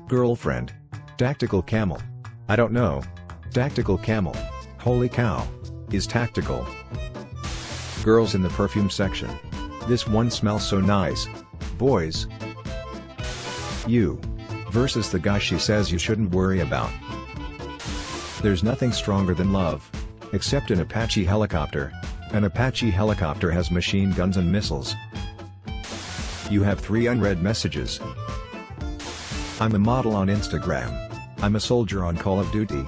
Girlfriend. Tactical camel. I don't know. Tactical camel. Holy cow. Is tactical. Girls in the perfume section. This one smells so nice. Boys. You. Versus the guy she says you shouldn't worry about. There's nothing stronger than love. Except an Apache helicopter. An Apache helicopter has machine guns and missiles. You have 3 unread messages. I'm a model on Instagram. I'm a soldier on Call of Duty.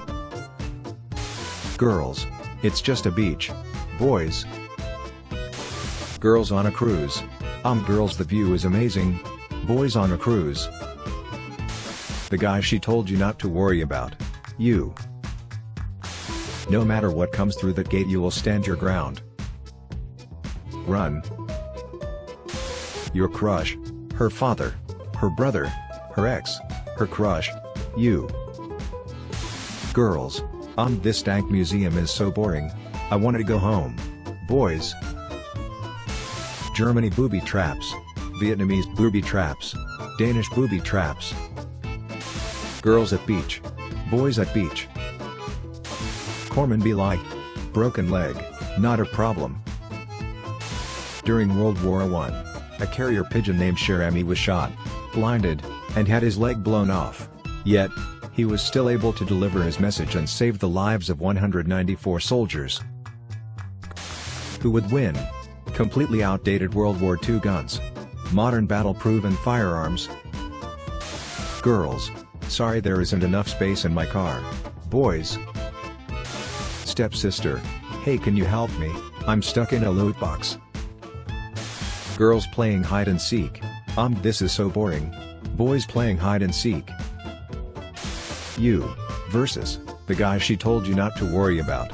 Girls. It's just a beach. Boys. Girls on a cruise. Girls, the view is amazing. Boys on a cruise. The guy she told you not to worry about. You. No matter what comes through that gate, you will stand your ground. Run. Your crush. Her father. Her brother. Her ex. Her crush. You. Girls. This dank museum is so boring. I want to go home. Boys. Germany booby traps. Vietnamese booby traps. Danish booby traps. Girls at beach. Boys at beach. Corpsman be like. Broken leg, not a problem. During World War I, a carrier pigeon named Cherami was shot, blinded, and had his leg blown off. Yet, he was still able to deliver his message and save the lives of 194 soldiers. Who would win? Completely outdated World War II guns. Modern battle-proven firearms. Girls. Sorry, there isn't enough space in my car. Boys. Stepsister. Hey, can you help me? I'm stuck in a loot box. Girls playing hide and seek. This is so boring. Boys playing hide and seek. You. Versus the guy she told you not to worry about.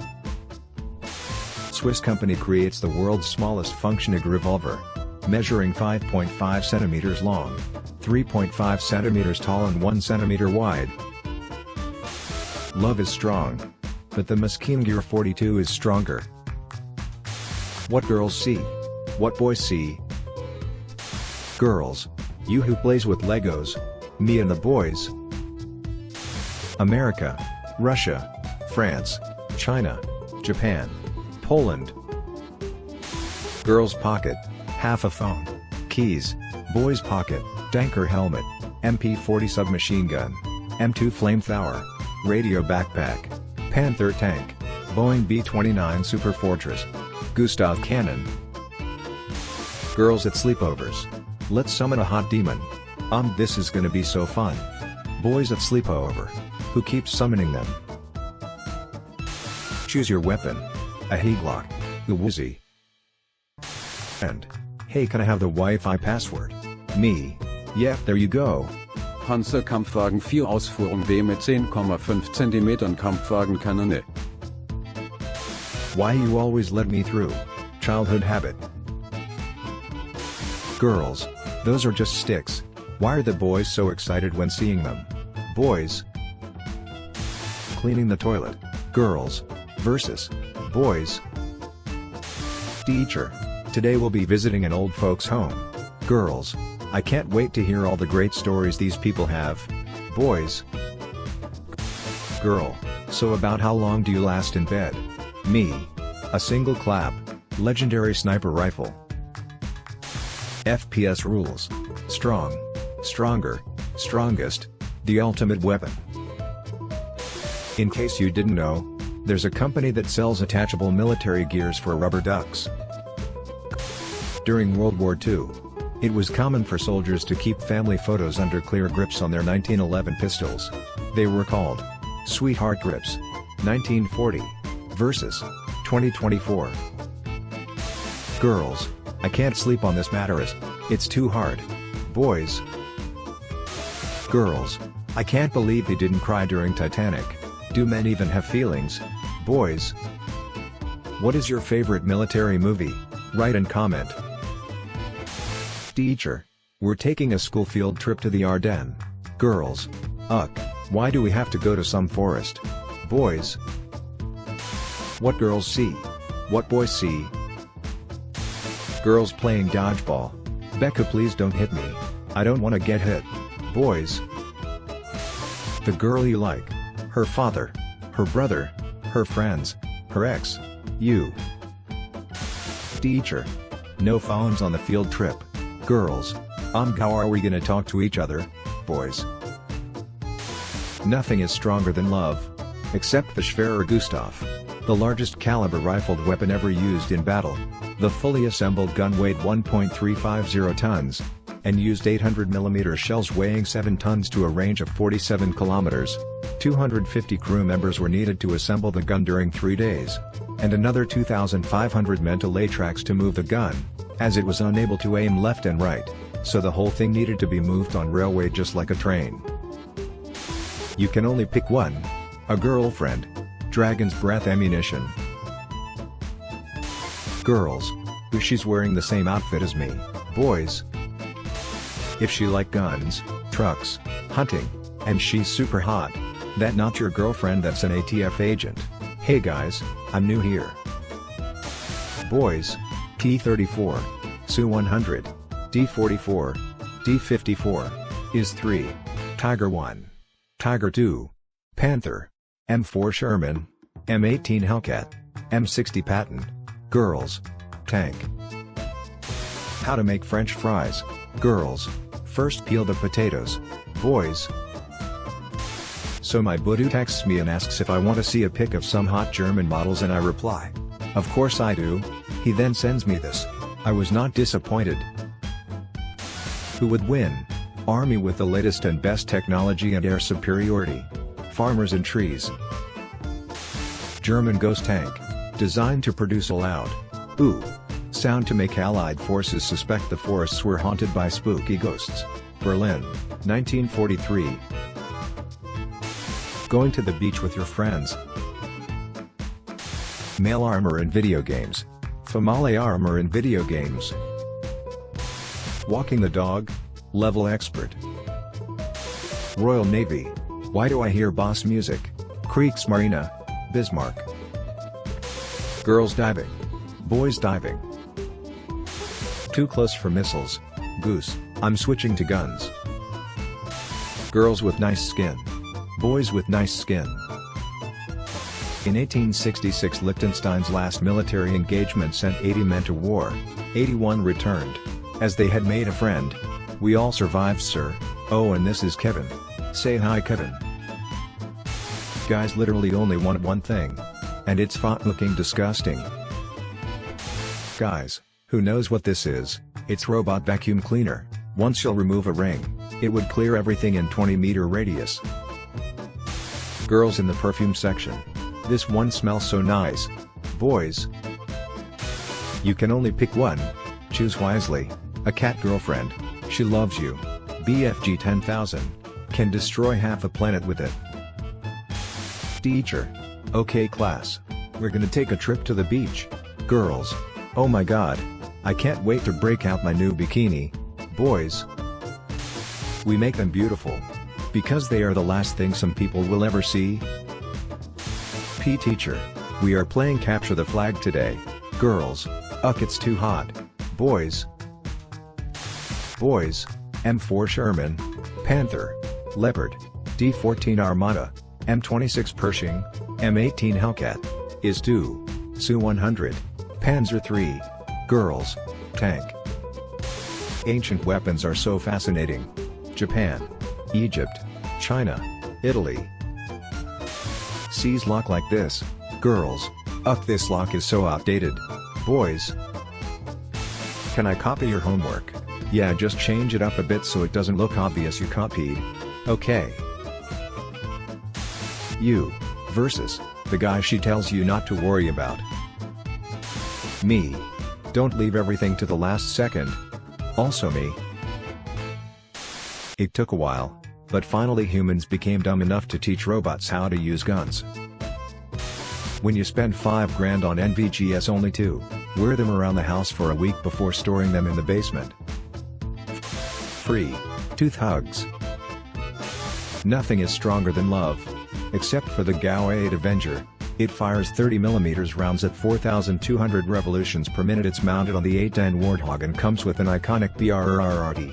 Swiss company creates the world's smallest functioning revolver. Measuring 5.5 centimeters long, 3.5 centimeters tall and 1 centimeter wide. Love is strong. But the MEMEguard 42 is stronger. What girls see? What boys see? Girls. You who plays with Legos. Me and the boys. America. Russia. France. China. Japan. Poland. Girls pocket. Half a phone. Keys. Boys pocket. Tanker helmet. MP40 submachine gun. M2 flamethrower. Radio backpack. Panther tank. Boeing B-29 Super Fortress. Gustav cannon. Girls at sleepovers. Let's summon a hot demon. This is gonna be so fun. Boys at sleepover. Who keeps summoning them? Choose your weapon. A Glock. The Woozy. And, hey, can I have the Wi-Fi password? Me. Yeah, there you go. Panzerkampfwagen 4 Ausführung B mit 10,5 cm Kampfwagenkanone. Why you always let me through? Childhood habit. Girls. Those are just sticks. Why are the boys so excited when seeing them? Boys. Cleaning the toilet. Girls. Versus boys. Teacher. Today we'll be visiting an old folks home. Girls. I can't wait to hear all the great stories these people have. Boys. Girl. So about how long do you last in bed? Me. A single clap. Legendary sniper rifle. FPS rules. Strong. Stronger. Strongest. The ultimate weapon. In case you didn't know, there's a company that sells attachable military gears for rubber ducks. During World War II, it was common for soldiers to keep family photos under clear grips on their 1911 pistols. They were called Sweetheart Grips. 1940 versus 2024. Girls. I can't sleep on this mattress. It's too hard. Boys. Girls. I can't believe they didn't cry during Titanic. Do men even have feelings? Boys. What is your favorite military movie? Write and comment. Teacher. We're taking a school field trip to the Ardennes. Girls. Why do we have to go to some forest? Boys. What girls see? What boys see? Girls playing dodgeball. Becca, please don't hit me. I don't want to get hit. Boys. the girl you like, her father, her brother, her friends, her ex, you. Teacher. No phones on the field trip. Girls. How are we gonna talk to each other? Boys. Nothing is stronger than love. Except the Schwerer Gustav. The largest caliber rifled weapon ever used in battle. The fully assembled gun weighed 1.350 tons. And used 800mm shells weighing 7 tons to a range of 47 kilometers. 250 crew members were needed to assemble the gun during 3 days. And another 2,500 men to lay tracks to move the gun, as it was unable to aim left and right, so the whole thing needed to be moved on railway just like a train. You can only pick one. A girlfriend. Dragon's breath ammunition. Girls. She's wearing the same outfit as me. Boys. If she like guns, trucks, hunting, and she's super hot, that not your girlfriend, that's an ATF agent. Hey guys, I'm new here. Boys. P-34, Su-100, D-44, D-54, IS-3, Tiger 1, Tiger 2, Panther, M4 Sherman, M18 Hellcat, M60 Patton. Girls. Tank. How to make French fries. Girls. First peel the potatoes. Boys. So my buddy texts me and asks if I want to see a pic of some hot German models, and I reply, of course I do. He then sends me this. I was not disappointed. Who would win? Army with the latest and best technology and air superiority. Farmers and trees. German ghost tank. Designed to produce a loud ooh sound to make Allied forces suspect the forests were haunted by spooky ghosts. Berlin, 1943. Going to the beach with your friends. Male armor in video games. Female armor in video games. Walking the dog. Level expert. Royal Navy. Why do I hear boss music? Kriegsmarine, Bismarck. Girls diving. Boys diving. Too close for missiles. Goose, I'm switching to guns. Girls with nice skin. Boys with nice skin. In 1866, Liechtenstein's last military engagement sent 80 men to war. 81 returned. As they had made a friend. We all survived, sir. Oh, and this is Kevin. Say hi, Kevin. Guys literally only want one thing. And it's font looking disgusting. Guys, who knows what this is? It's robot vacuum cleaner. Once you'll remove a ring, it would clear everything in 20-meter radius. Girls in the perfume section. This one smells so nice. Boys. You can only pick one. Choose wisely. A cat girlfriend. She loves you. BFG 10,000. Can destroy half a planet with it. Teacher. Okay class. We're gonna take a trip to the beach. Girls. Oh my god. I can't wait to break out my new bikini. Boys. We make them beautiful. Because they are the last thing some people will ever see. P teacher. We are playing capture the flag today. Girls. Ugh, it's too hot. Boys. Boys. M4 Sherman, Panther, Leopard, D14 Armada, M26 Pershing, M18 Hellcat, IS-2, Su-100, Panzer III. Girls. Tank. Ancient weapons are so fascinating. Japan, Egypt, China, Italy. Seas lock like this. Girls. Ugh, this lock is so outdated. Boys. Can I copy your homework? Yeah, just change it up a bit so it doesn't look obvious you copied. Okay. You. Versus the guy she tells you not to worry about. Me. Don't leave everything to the last second. Also me. It took a while, but finally humans became dumb enough to teach robots how to use guns. When you spend $5 grand on NVGs, only 2, wear them around the house for a week before storing them in the basement. Free. Tooth hugs. Nothing is stronger than love. Except for the GAU 8 Avenger. It fires 30mm rounds at 4,200 revolutions per minute. It's mounted on the 810 Warthog and comes with an iconic BRRRD.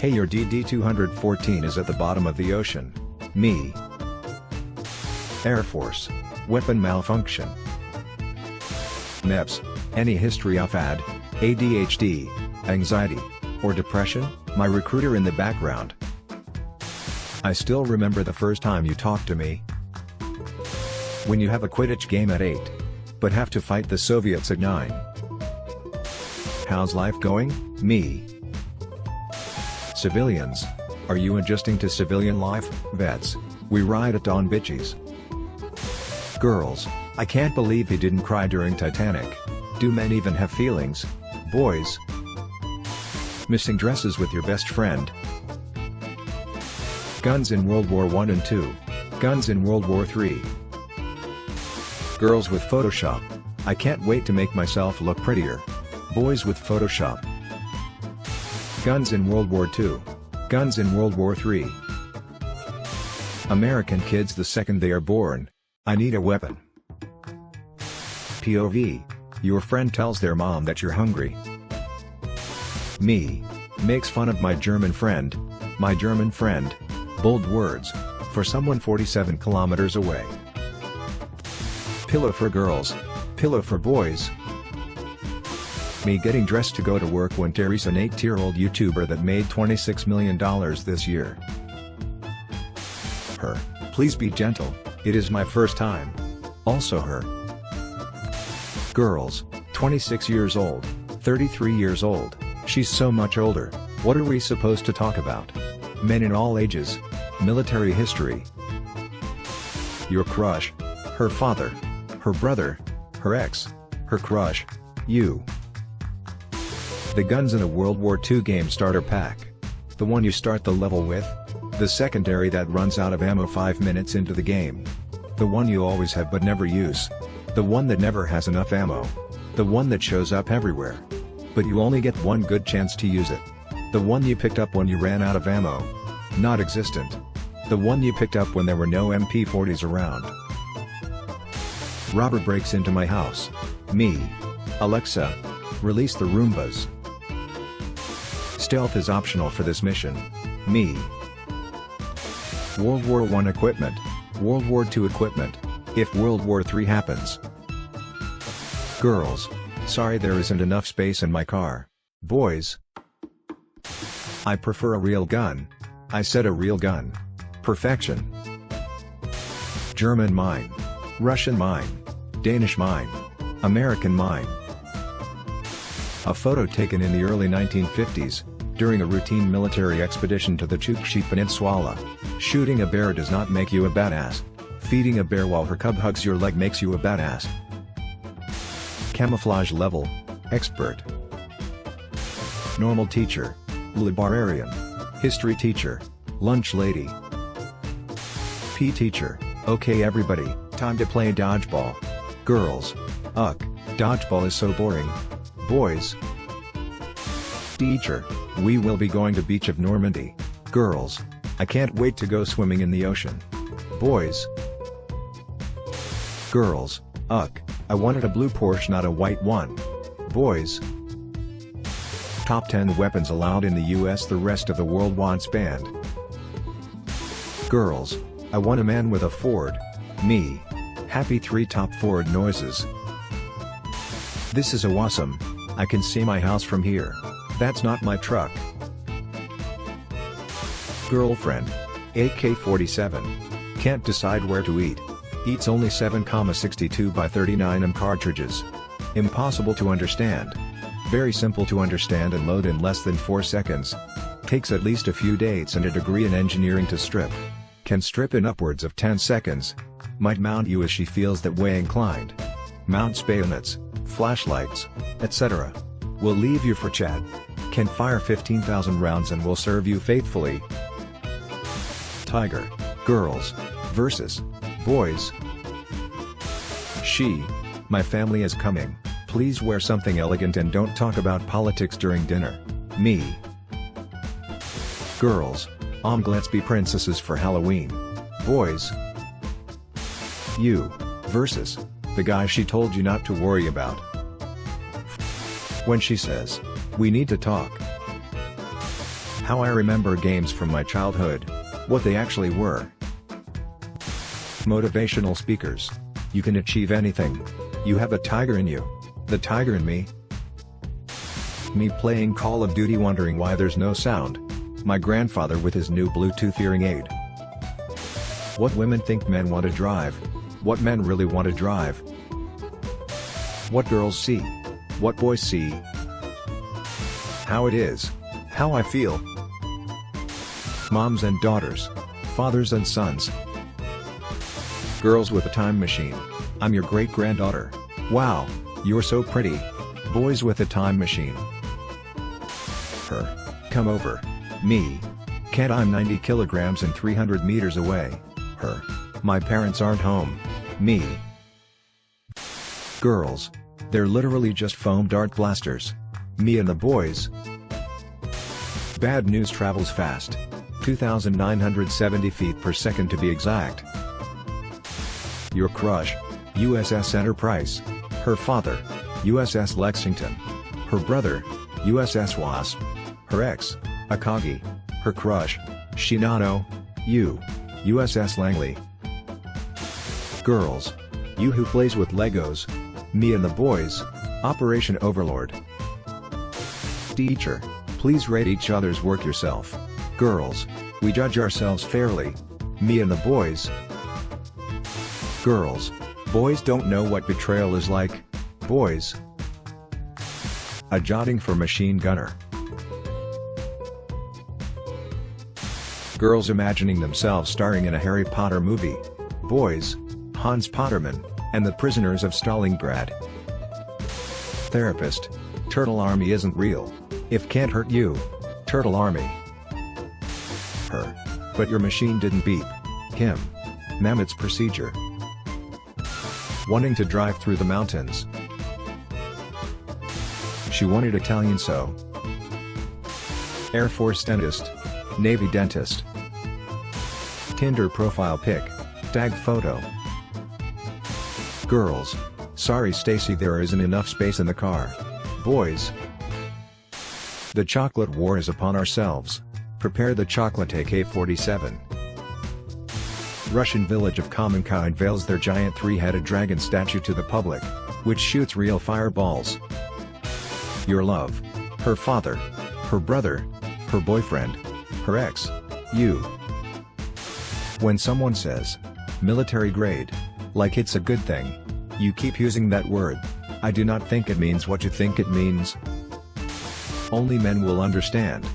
Hey, your DD-214 is at the bottom of the ocean. Me. Air Force. Weapon malfunction. MEPS. Any history of ADHD, anxiety, or depression? My recruiter in the background. I still remember the first time you talked to me. When you have a Quidditch game at 8. But have to fight the Soviets at 9. How's life going? Me. Civilians. Are you adjusting to civilian life? Vets. We ride at dawn bitches. Girls. I can't believe he didn't cry during Titanic. Do men even have feelings? Boys. Missing dresses with your best friend. Guns in World War I and II. Guns in World War III. Girls with Photoshop. I can't wait to make myself look prettier. Boys with Photoshop. Guns in World War II. Guns in World War III. American kids the second they are born. I need a weapon. POV. Your friend tells their mom that you're hungry. Me. Makes fun of my German friend. My German friend. Bold words. For someone 47 kilometers away. Pillow for girls. Pillow for boys. Me getting dressed to go to work when Terry's an 8-year-old YouTuber that made $26 million this year. Her. Please be gentle, it is my first time. Also her. Girls. 26 years old, 33 years old, she's so much older, what are we supposed to talk about? Men in all ages. Military history. Your crush. Her father. Her brother. Her ex. Her crush. You. The guns in a World War II game starter pack. The one you start the level with. The secondary that runs out of ammo 5 minutes into the game. The one you always have but never use. The one that never has enough ammo. The one that shows up everywhere. But you only get one good chance to use it. The one you picked up when you ran out of ammo. Not existent. The one you picked up when there were no MP40s around. Robber breaks into my house. Me. Alexa. Release the Roombas. Stealth is optional for this mission. Me. World War I equipment. World War II equipment. If World War III happens. Girls. Sorry there isn't enough space in my car. Boys. I prefer a real gun. I said a real gun. Perfection. German mine. Russian mine. Danish mine. American mine. A photo taken in the early 1950s, during a routine military expedition to the Chukchi Peninsula. Shooting a bear does not make you a badass. Feeding a bear while her cub hugs your leg makes you a badass. Camouflage level. Expert. Normal teacher. Librarian. History teacher. Lunch lady. P teacher. Okay everybody, time to play dodgeball. Girls. Ugh, dodgeball is so boring. Boys. Teacher. We will be going to beach of Normandy. Girls. I can't wait to go swimming in the ocean. Boys. Girls. Ugh, I wanted a blue Porsche not a white one. Boys. Top 10 weapons allowed in the US the rest of the world wants banned. Girls. I want a man with a Ford. Me. Happy 3 top Ford noises. This is awesome. I can see my house from here. That's not my truck. Girlfriend. AK-47. Can't decide where to eat. Eats only 7,62 by 39 cartridges. Impossible to understand. Very simple to understand and load in less than 4 seconds. Takes at least a few dates and a degree in engineering to strip. Can strip in upwards of 10 seconds. Might mount you as she feels that way inclined. Mounts bayonets, flashlights, etc. Will leave you for Chad. Can fire 15,000 rounds and will serve you faithfully. Tiger. Girls. Versus. Boys. She. My family is coming. Please wear something elegant and don't talk about politics during dinner. Me. Girls. Let's be princesses for Halloween. Boys. You. Versus. The guy she told you not to worry about. When she says, we need to talk. How I remember games from my childhood. What they actually were. Motivational speakers. You can achieve anything. You have a tiger in you. The tiger in me. Me playing Call of Duty wondering why there's no sound. My grandfather with his new Bluetooth hearing aid. What women think men want to drive. What men really want to drive. What girls see. What boys see. How it is. How I feel. Moms and daughters. Fathers and sons. Girls with a time machine. I'm your great-granddaughter. Wow, you're so pretty. Boys with a time machine. Her. Come over. Me. Can't, I'm 90 kilograms and 300 meters away. Her. My parents aren't home. Me. Girls. They're literally just foam dart blasters. Me and the boys. Bad news travels fast. 2,970 feet per second to be exact. Your crush. USS Enterprise. Her father. USS Lexington. Her brother. USS Wasp. Her ex. Akagi. Her crush. Shinano. You. USS Langley. Girls. You who plays with Legos. Me and the boys. Operation Overlord. Teacher. Please rate each other's work yourself. Girls. We judge ourselves fairly. Me and the boys. Girls. Boys don't know what betrayal is like. Boys. A jotting for machine gunner. Girls imagining themselves starring in a Harry Potter movie. Boys. Hans Potterman, and the Prisoners of Stalingrad. Therapist. Turtle Army isn't real. If can't hurt you. Turtle Army. Her. But your machine didn't beep. Him. Mammoth's procedure. Wanting to drive through the mountains. She wanted Italian so. Air Force dentist. Navy dentist. Tinder profile pic. Tag photo. Girls. Sorry Stacy, there isn't enough space in the car. Boys. The chocolate war is upon ourselves. Prepare the chocolate AK-47. Russian village of Kamenka unveils their giant three-headed dragon statue to the public, which shoots real fireballs. Your love. Her father. Her brother. Her boyfriend. Her ex. You. When someone says, military grade, like it's a good thing, you keep using that word. I do not think it means what you think it means. Only men will understand.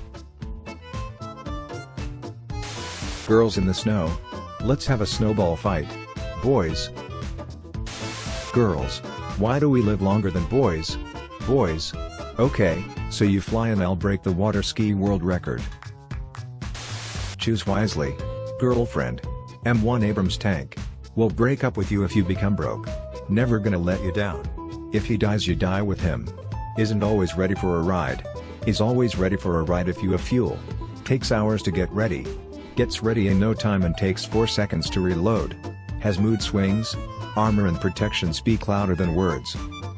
Girls in the snow. Let's have a snowball fight. Boys. Girls. Why do we live longer than boys? Boys. Okay, so you fly and I'll break the water ski world record. Choose wisely. Girlfriend. M1 Abrams tank. Will break up with you if you become broke. Never gonna let you down. If he dies you die with him. Isn't always ready for a ride. Is always ready for a ride if you have fuel. Takes hours to get ready. Gets ready in no time and takes 4 seconds to reload. Has mood swings. Armor and protection speak louder than words.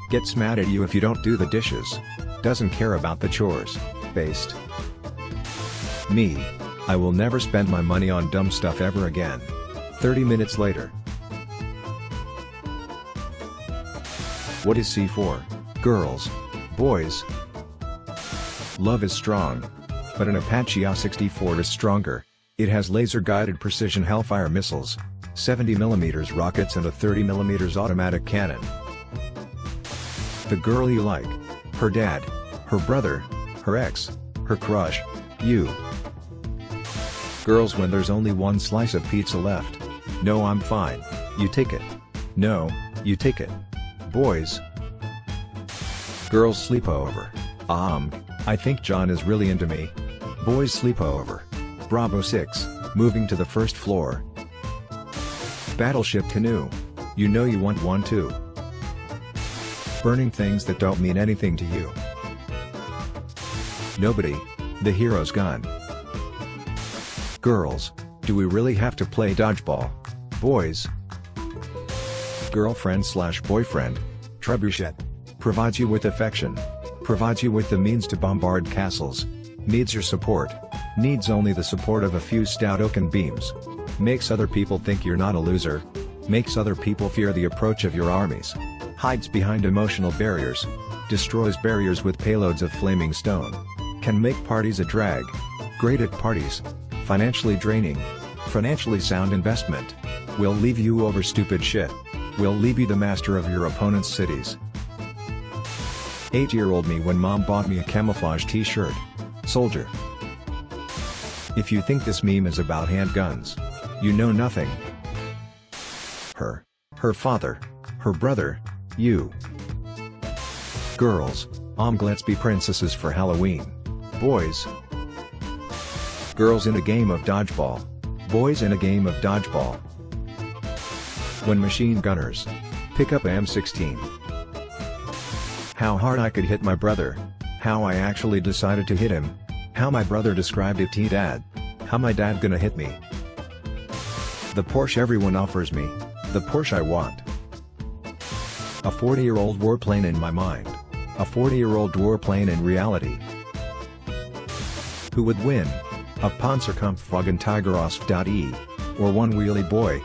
Gets mad at you if you don't do the dishes. Doesn't care about the chores. Based. Me. I will never spend my money on dumb stuff ever again. 30 minutes later. What is C for? Girls. Boys. Love is strong. But an Apache A64 is stronger. It has laser-guided precision Hellfire missiles, 70mm rockets and a 30mm automatic cannon. The girl you like. Her dad. Her brother. Her ex. Her crush. You. Girls when there's only one slice of pizza left. No, I'm fine. You take it. No, you take it. Boys. Girls sleepover. I think John is really into me. Boys sleepover. Bravo 6, moving to the first floor. Battleship canoe. You know you want one too. Burning things that don't mean anything to you. Nobody. The hero's gun. Girls. Do we really have to play dodgeball? Boys. Girlfriend/boyfriend. Trebuchet. Provides you with affection. Provides you with the means to bombard castles. Needs your support. Needs only the support of a few stout oaken beams. Makes other people think you're not a loser. makes other people fear the approach of your armies, hides behind emotional barriers, destroys barriers with payloads of flaming stone, can make parties a drag, great at parties, financially draining, financially sound investment, will leave you over stupid shit, will leave you the master of your opponent's cities. 8-year-old me when mom bought me a camouflage t-shirt. Soldier. If you think this meme is about handguns, you know nothing. Her father, her brother, you. Girls, let's be princesses for Halloween. Boys. Girls in a game of dodgeball. Boys in a game of dodgeball. When machine gunners pick up M16. How hard I could hit my brother. How I actually decided to hit him. How my brother described it to dad. How my dad gonna hit me. The Porsche everyone offers me. The Porsche I want. A 40-year-old warplane in my mind. A 40-year-old warplane in reality. Who would win? A Panzerkampfwagen Tigerost.E, or one wheelie boy?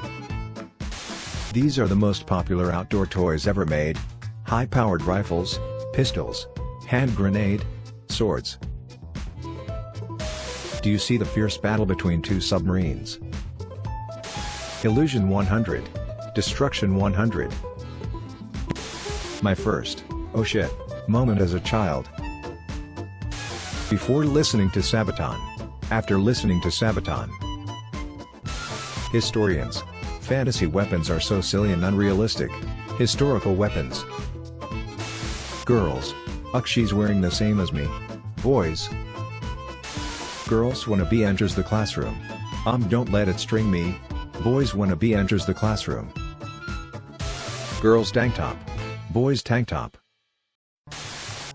These are the most popular outdoor toys ever made. High-powered rifles, pistols, hand grenade, swords. Do you see the fierce battle between two submarines? Illusion 100. Destruction 100. My first, oh shit, moment as a child. Before listening to Sabaton. After listening to Sabaton. Historians. Fantasy weapons are so silly and unrealistic. Historical weapons. Girls. She's wearing the same as me. Boys. Girls wannabe enters the classroom. Don't let it string me. Boys wannabe enters the classroom. Girls tank top. Boys tank top.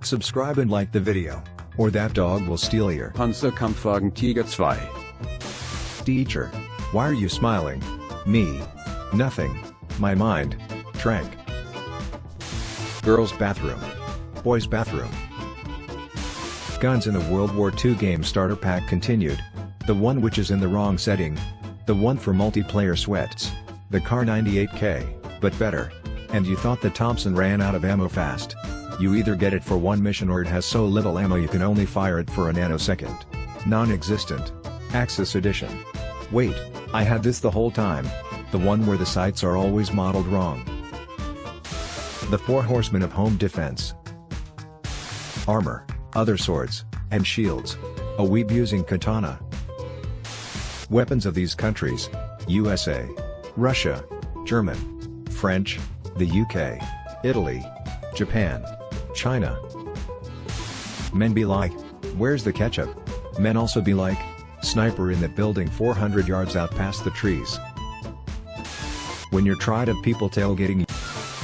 Subscribe and like the video, or that dog will steal your Panzerkampfwagen Tiger 2. Teacher. Why are you smiling? Me. Nothing. My mind. Trank. Girls' bathroom. Boys' bathroom. Guns in the World War II game starter pack continued. The one which is in the wrong setting. The one for multiplayer sweats. The Kar 98K, but better. And you thought the Thompson ran out of ammo fast. You either get it for one mission or it has so little ammo you can only fire it for a nanosecond. Non-existent. Axis Edition. Wait, I had this the whole time. The one where the sights are always modeled wrong. The Four Horsemen of Home Defense. Armor, other swords, and shields. A weeb using katana. Weapons of these countries: USA, Russia, German, French, the UK, Italy, Japan, China. Men be like, where's the ketchup? Men also be like, sniper in that building 400 yards out past the trees. When you're tired of people tailgating you.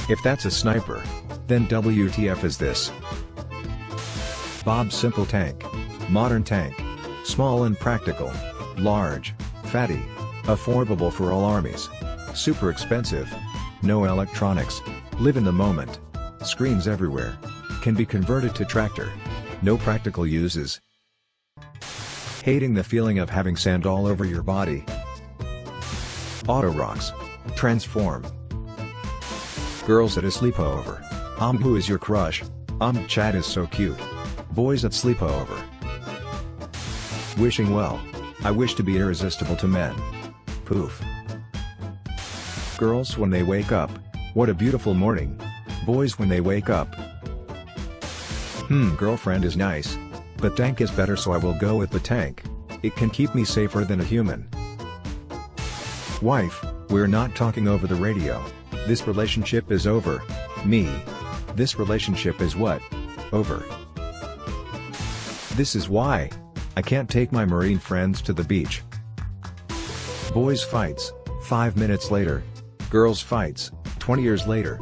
If that's a sniper, then WTF is this? Bob's Simple Tank. Modern tank. Small and practical. Large. Fatty. Affordable for all armies. Super expensive. No electronics. Live in the moment. Screens everywhere. Can be converted to tractor. No practical uses. Hating the feeling of having sand all over your body. Auto rocks. Transform. Girls at a sleepover. Who is your crush? Chad is so cute. Boys at sleepover. Wishing well. I wish to be irresistible to men. Poof. Girls when they wake up. What a beautiful morning. Boys when they wake up. Girlfriend is nice. But tank is better, so I will go with the tank. It can keep me safer than a human. Wife, we're not talking over the radio. This relationship is over. Me. This relationship is what? Over. This is why I can't take my Marine friends to the beach. Boys fights, 5 minutes later. Girls fights, 20 years later.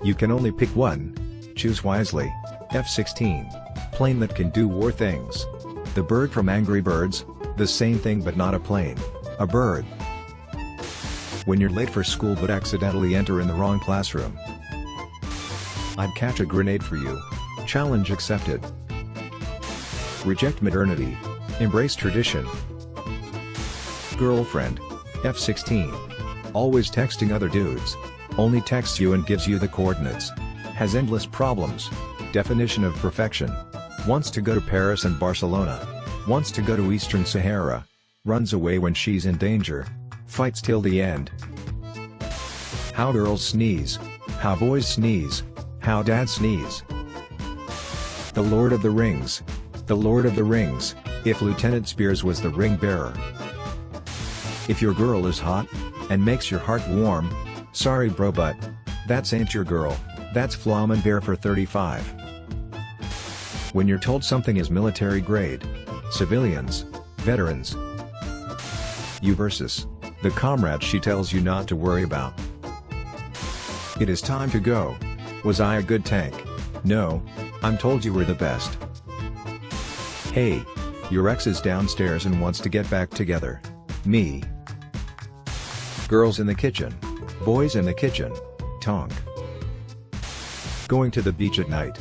You can only pick one. Choose wisely. F-16. Plane that can do war things. The bird from Angry Birds, the same thing but not a plane. A bird. When you're late for school but accidentally enter in the wrong classroom. I'd catch a grenade for you. Challenge accepted. Reject modernity. Embrace tradition. Girlfriend. F-16. Always texting other dudes. Only texts you and gives you the coordinates. Has endless problems. Definition of perfection. Wants to go to Paris and Barcelona. Wants to go to Eastern Sahara. Runs away when she's in danger. Fights till the end. How girls sneeze. How boys sneeze. How dads sneeze. The Lord of the Rings. The Lord of the Rings, if Lieutenant Spears was the ring bearer. If your girl is hot, and makes your heart warm, sorry bro but, that's ain't your girl, that's Flamen for 35. When you're told something is military grade. Civilians. Veterans. You versus. The comrade she tells you not to worry about. It is time to go. Was I a good tank? No. I'm told you were the best. Hey. Your ex is downstairs and wants to get back together. Me. Girls in the kitchen. Boys in the kitchen. Tonk. Going to the beach at night.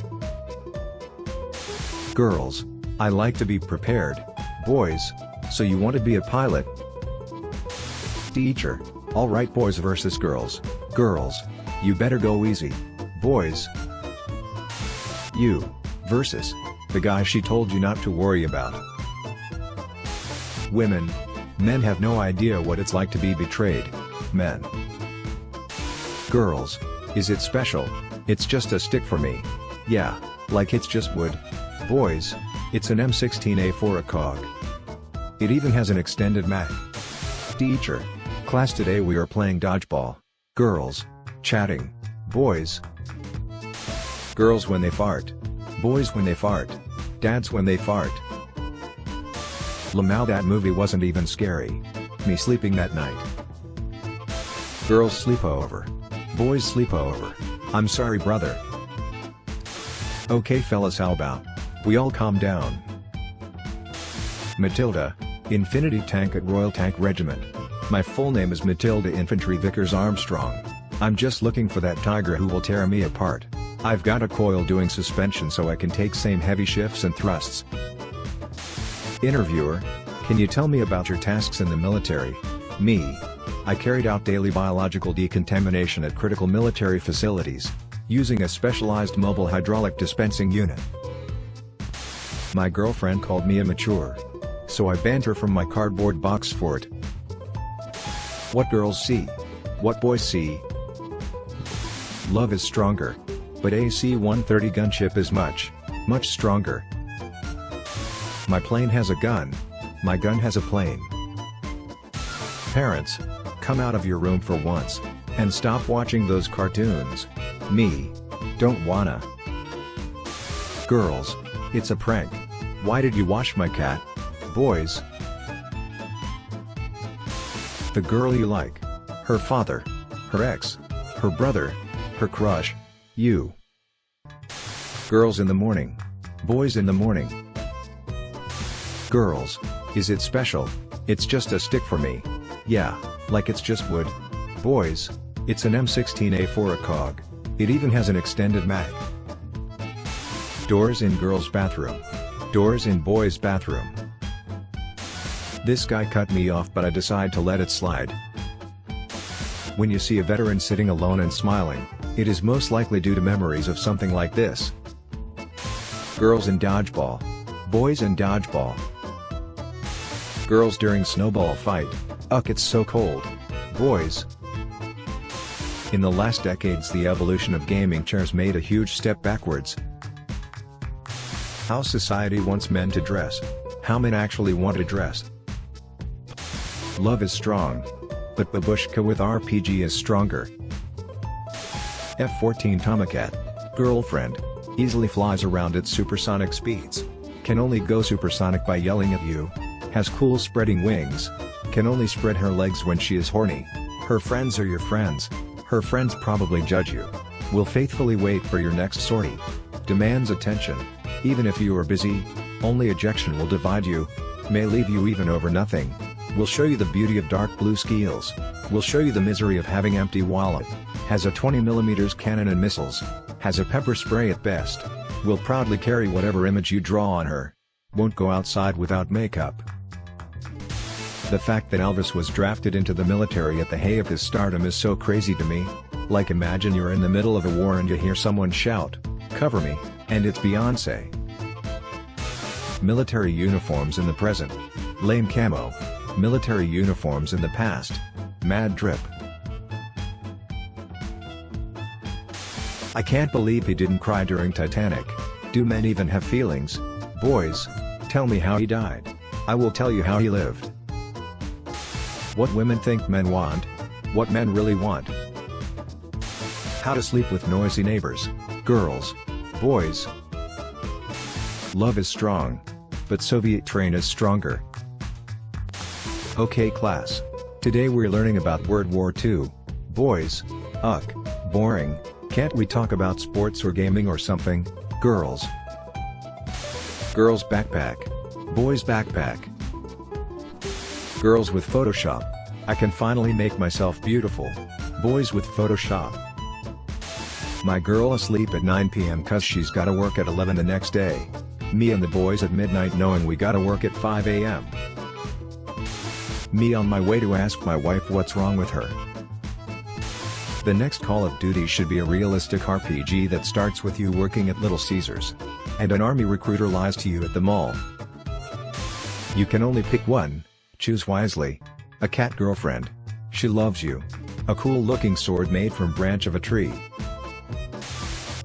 Girls. I like to be prepared. Boys. So you want to be a pilot? Teacher. Alright boys versus girls. Girls. You better go easy. Boys. You. Versus. The guy she told you not to worry about. Women. Men have no idea what it's like to be betrayed. Men. Girls. Is it special? It's just a stick for me. Yeah, like it's just wood. Boys. It's an M16A4 a cog. It even has an extended mag. Teacher. Class today we are playing dodgeball. Girls. Chatting. Boys. Girls when they fart. Boys when they fart. Dads when they fart. Lamau, that movie wasn't even scary. Me sleeping that night. Girls sleepover. Boys sleepover. I'm sorry brother. Okay fellas, how about we all calm down? Matilda. Infinity Tank at Royal Tank Regiment. My full name is Matilda Infantry Vickers Armstrong. I'm just looking for that tiger who will tear me apart. I've got a coil doing suspension so I can take same heavy shifts and thrusts. Interviewer. Can you tell me about your tasks in the military? Me. I carried out daily biological decontamination at critical military facilities, using a specialized mobile hydraulic dispensing unit. My girlfriend called me immature, so I banned her from my cardboard box fort. What girls see. What boys see. Love is stronger. But AC-130 gunship is much stronger. My plane has a gun. My gun has a plane. Parents. Come out of your room for once, and stop watching those cartoons. Me. Don't wanna. Girls. It's a prank. Why did you wash my cat? Boys. The girl you like. Her father. Her ex. Her brother. Her crush. You. Girls in the morning. Boys in the morning. Girls. Is it special? It's just a stick for me. Yeah, like it's just wood. Boys. It's an M16A4 a cog. It even has an extended mag. Doors in girls' bathroom. Doors in boys' bathroom. This guy cut me off but I decide to let it slide. When you see a veteran sitting alone and smiling, it is most likely due to memories of something like this. Girls in dodgeball. Boys in dodgeball. Girls during snowball fight. Ugh, it's so cold. Boys. In the last decades, the evolution of gaming chairs made a huge step backwards. How society wants men to dress. How men actually want to dress. Love is strong. But babushka with RPG is stronger. F-14 Tomcat. Girlfriend. Easily flies around at supersonic speeds. Can only go supersonic by yelling at you. Has cool spreading wings. Can only spread her legs when she is horny. Her friends are your friends. Her friends probably judge you. Will faithfully wait for your next sortie. Demands attention. Even if you are busy. Only ejection will divide you. May leave you even over nothing. Will show you the beauty of dark blue skills. Will show you the misery of having empty wallet. Has a 20mm cannon and missiles. Has a pepper spray at best. Will proudly carry whatever image you draw on her. Won't go outside without makeup. The fact that Elvis was drafted into the military at the height of his stardom is so crazy to me. Like, imagine you're in the middle of a war and you hear someone shout, "Cover me," and it's Beyonce. Military uniforms in the present. Lame camo. Military uniforms in the past. Mad drip. I can't believe he didn't cry during Titanic. Do men even have feelings? Boys, tell me how he died. I will tell you how he lived. What women think men want. What men really want. How to sleep with noisy neighbors. Girls. Boys. Love is strong. But Soviet train is stronger. Okay class. Today we're learning about World War II. Boys. Ugh. Boring. Can't we talk about sports or gaming or something? Girls. Girls backpack. Boys backpack. Girls with Photoshop. I can finally make myself beautiful. Boys with Photoshop. My girl asleep at 9 p.m. cause she's gotta work at 11 the next day. Me and the boys at midnight knowing we gotta work at 5 a.m. Me on my way to ask my wife what's wrong with her. The next Call of Duty should be a realistic RPG that starts with you working at Little Caesars. And an army recruiter lies to you at the mall. You can only pick one, choose wisely. A cat girlfriend. She loves you. A cool looking sword made from branch of a tree.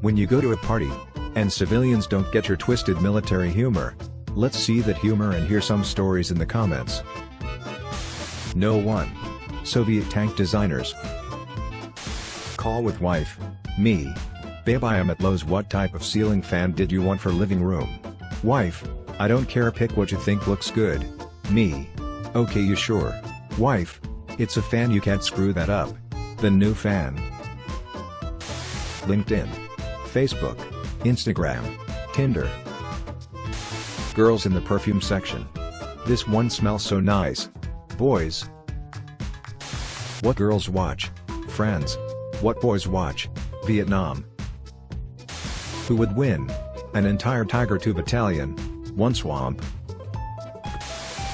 When you go to a party, and civilians don't get your twisted military humor, let's see that humor and hear some stories in the comments. No 1. Soviet tank designers. Call with wife. Me. Babe, I am at Lowe's. What type of ceiling fan did you want for living room? Wife. I don't care, pick what you think looks good. Me. Okay, you sure? Wife. It's a fan, you can't screw that up. The new fan. LinkedIn. Facebook. Instagram. Tinder. Girls in the perfume section. This one smells so nice. Boys. What girls watch? Friends. What boys watch? Vietnam. Who would win? An entire Tiger 2 battalion, 1 swamp.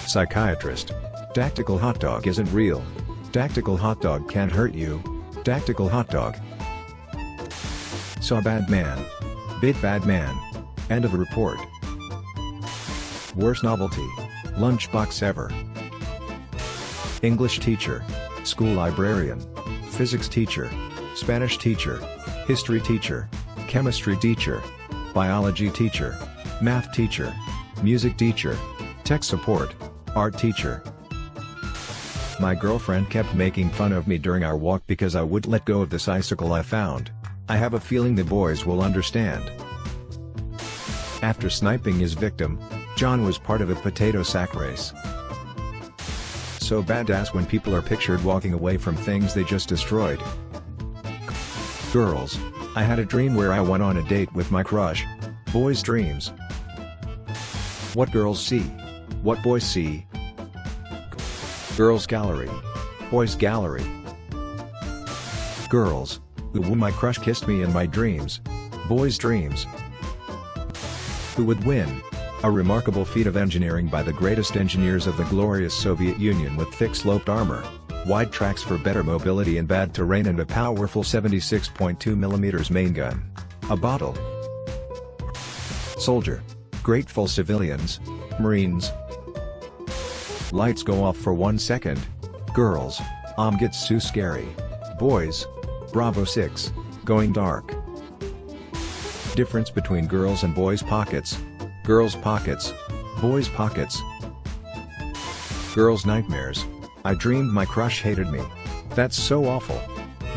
Psychiatrist. Tactical hot dog isn't real. Tactical hot dog can't hurt you. Tactical hot dog. Saw bad man. Big bad man. End of a report. Worst novelty. Lunchbox ever. English teacher. School librarian. Physics teacher. Spanish teacher. History teacher. Chemistry teacher. Biology teacher. Math teacher. Music teacher. Tech support. Art teacher. My girlfriend kept making fun of me during our walk because I wouldn't let go of this icicle I found. I have a feeling the boys will understand. After sniping his victim, John was part of a potato sack race. So badass when people are pictured walking away from things they just destroyed. Girls. I had a dream where I went on a date with my crush. Boys' dreams. What girls see. What boys see. Girls' gallery. Boys' gallery. Girls. Ooh, my crush kissed me in my dreams. Boys' dreams. Who would win? A remarkable feat of engineering by the greatest engineers of the glorious Soviet Union with thick sloped armor, wide tracks for better mobility in bad terrain, and a powerful 76.2mm main gun. A bottle. Soldier. Grateful civilians. Marines. Lights go off for 1 second. Girls. Gets so scary. Boys. Bravo 6. Going dark. Difference between girls and boys' pockets. Girls' pockets. Boys' pockets. Girls' nightmares. I dreamed my crush hated me. That's so awful.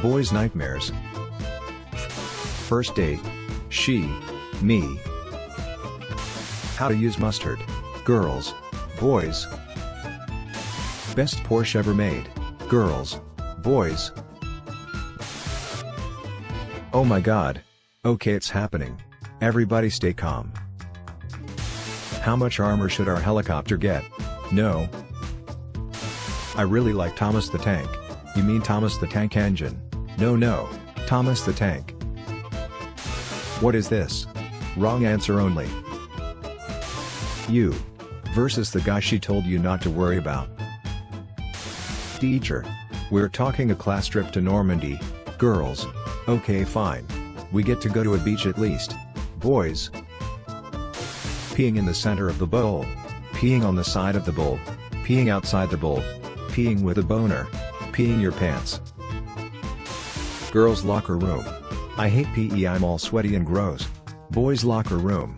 Boys' nightmares. First date. She. Me. How to use mustard. Girls. Boys. Best Porsche ever made. Girls. Boys. Oh my god. Okay, it's happening. Everybody stay calm. How much armor should our helicopter get? No. I really like Thomas the Tank. You mean Thomas the Tank Engine? No, Thomas the Tank. What is this? Wrong answer only. You. Versus the guy she told you not to worry about. Teacher. We're talking a class trip to Normandy. Girls. Okay fine. We get to go to a beach at least. Boys. Peeing in the center of the bowl. Peeing on the side of the bowl. Peeing outside the bowl. Peeing with a boner. Peeing your pants. Girls' locker room. I hate PE, I'm all sweaty and gross. Boys' locker room.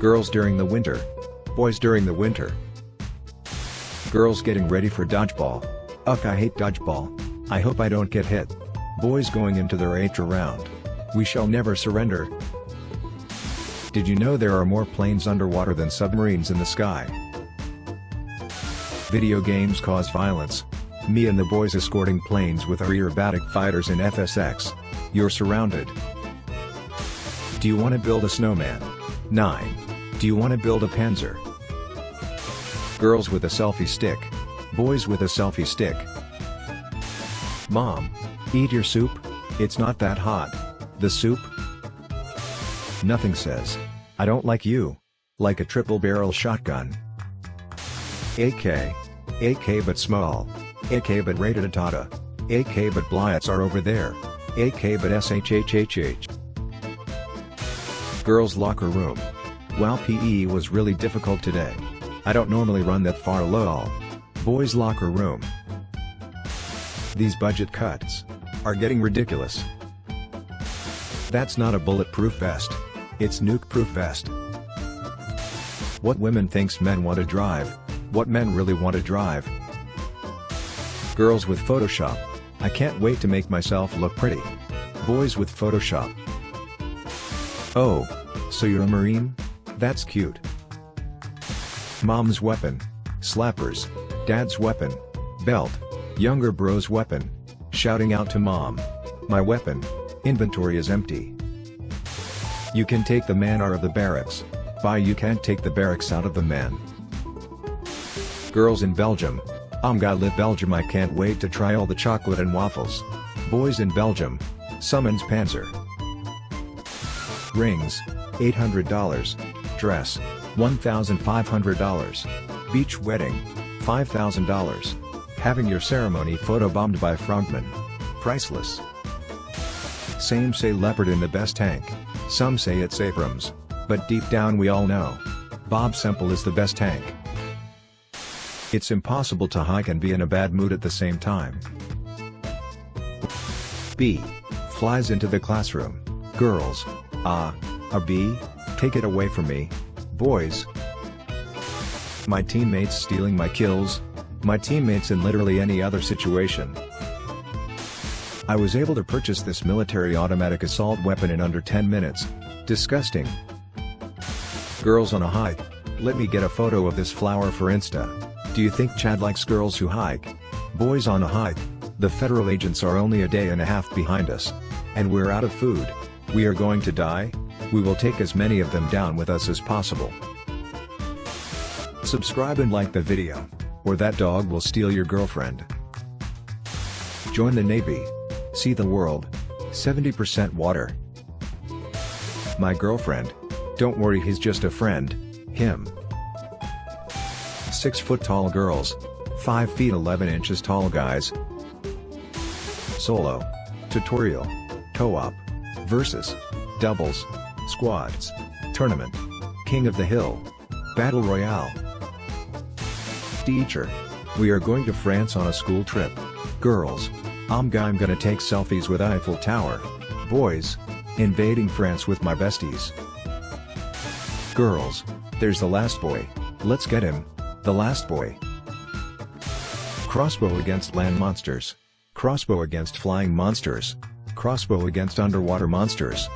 Girls during the winter. Boys during the winter. Girls getting ready for dodgeball. Ugh, I hate dodgeball. I hope I don't get hit. Boys going into their 8th round. We shall never surrender. Did you know there are more planes underwater than submarines in the sky? Video games cause violence. Me and the boys escorting planes with aerobatic fighters in FSX. You're surrounded. Do you want to build a snowman? 9. Do you want to build a panzer? Girls with a selfie stick. Boys with a selfie stick. Mom. Eat your soup? It's not that hot. The soup? Nothing says, I don't like you. Like a triple barrel shotgun. AK. AK but small. AK but rated Atata. AK but Blyatts are over there. AK but SHHHH. Girls' locker room. Wow, PE was really difficult today. I don't normally run that far lol. Boys' locker room. These budget cuts are getting ridiculous. That's not a bulletproof vest. It's nuke-proof vest. What women thinks men want to drive. What men really want to drive. Girls with Photoshop. I can't wait to make myself look pretty. Boys with Photoshop. Oh, so you're a Marine? That's cute. Mom's weapon. Slappers. Dad's weapon. Belt. Younger bro's weapon. Shouting out to mom. My weapon. Inventory is empty. You can take the man out of the barracks. Bye, you can't take the barracks out of the man. Girls in Belgium. God live Belgium, I can't wait to try all the chocolate and waffles. Boys in Belgium. Summons Panzer. Rings. $800. Dress. $1,500. Beach wedding. $5,000. Having your ceremony photobombed by frontman. Priceless. Same say leopard in the best tank. Some say it's Abrams. But deep down we all know Bob Semple is the best tank. It's impossible to hike and be in a bad mood at the same time. B. Flies into the classroom. Girls. A bee? Take it away from me. Boys. My teammates stealing my kills. My teammates in literally any other situation. I was able to purchase this military automatic assault weapon in under 10 minutes. Disgusting. Girls on a hike. Let me get a photo of this flower for Insta. Do you think Chad likes girls who hike? Boys on a hike. The federal agents are only a day and a half behind us. And we're out of food. We are going to die? We will take as many of them down with us as possible. Subscribe and like the video, or that dog will steal your girlfriend. Join the Navy. See the world. 70% water. My girlfriend. Don't worry, he's just a friend. Him. 6 foot tall girls. 5 feet 11 inches tall guys. Solo. Tutorial. Co-op. Versus. Doubles. Squads. Tournament. King of the Hill. Battle Royale. Teacher. We are going to France on a school trip. Girls. I'm gonna take selfies with Eiffel Tower. Boys. Invading France with my besties. Girls. There's the last boy. Let's get him. The last boy. Crossbow against land monsters. Crossbow against flying monsters. Crossbow against underwater monsters.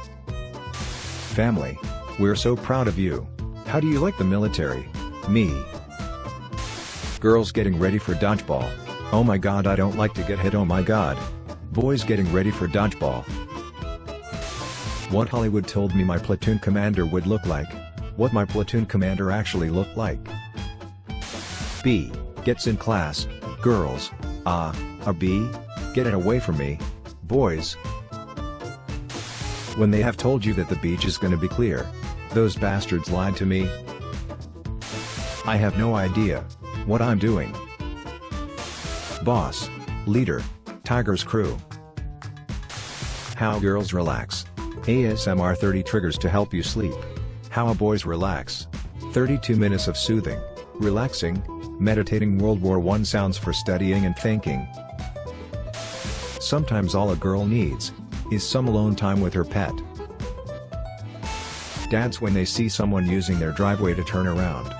Family. We're so proud of you. How do you like the military? Me. Girls getting ready for dodgeball. Oh my god, I don't like to get hit, oh my god. Boys getting ready for dodgeball. What Hollywood told me my platoon commander would look like. What my platoon commander actually looked like. B. Gets in class. Girls. A B? Get it away from me. Boys. When they have told you that the beach is gonna be clear. Those bastards lied to me. I have no idea what I'm doing. Boss. Leader. Tiger's crew. How girls relax. ASMR 30 triggers to help you sleep. How boys relax. 32 minutes of soothing, relaxing, meditating World War I sounds for studying and thinking. Sometimes all a girl needs is some alone time with her pet. Dads when they see someone using their driveway to turn around.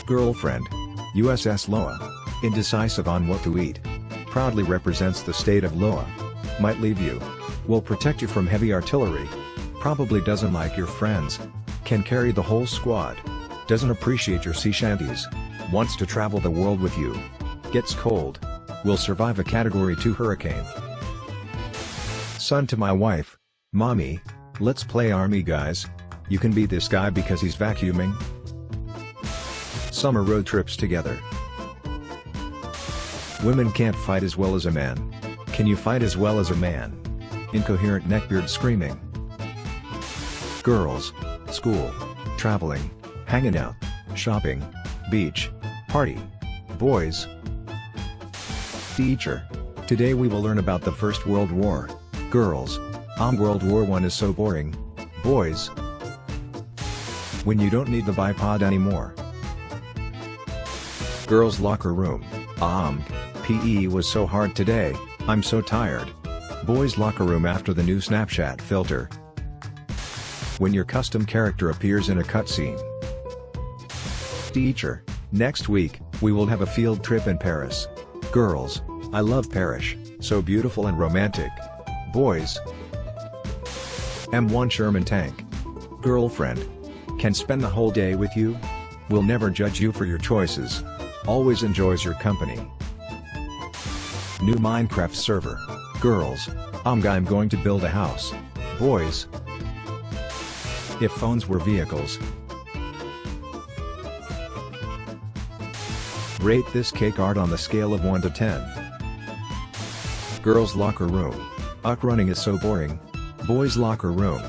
Girlfriend. USS Loa. Indecisive on what to eat. Proudly represents the state of Loa. Might leave you. Will protect you from heavy artillery. Probably doesn't like your friends. Can carry the whole squad. Doesn't appreciate your sea shanties. Wants to travel the world with you. Gets cold. Will survive a Category 2 hurricane. Son to my wife. Mommy, let's play army guys. You can be this guy because he's vacuuming. Summer road trips together. Women can't fight as well as a man. Can you fight as well as a man? Incoherent neckbeard screaming. Girls. School. Traveling. Hanging out. Shopping. Beach. Party. Boys. Teacher. Today we will learn about the First World War. Girls. World War I is so boring. Boys. When you don't need the bipod anymore. Girls' locker room. PE was so hard today, I'm so tired. Boys' locker room after the new Snapchat filter. When your custom character appears in a cutscene. Teacher. Next week, we will have a field trip in Paris. Girls. I love Paris, so beautiful and romantic. Boys. M1 Sherman tank. Girlfriend. Can spend the whole day with you. Will never judge you for your choices. Always enjoys your company. New Minecraft server. Girls. I'm going to build a house. Boys. If phones were vehicles. Rate this cake art on the scale of 1 to 10. Girls' locker room. Running is so boring. Boys' locker room.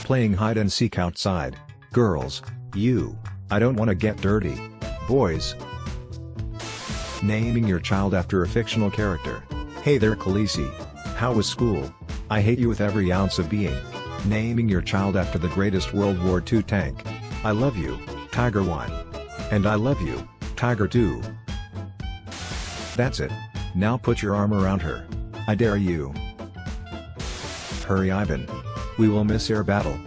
Playing hide and seek outside. Girls. I don't want to get dirty. Boys. Naming your child after a fictional character. Hey there Khaleesi. How was school? I hate you with every ounce of being. Naming your child after the greatest World War II tank. I love you, Tiger 1. And I love you, Tiger 2. That's it. Now put your arm around her. I dare you. Hurry Ivan. We will miss air battle.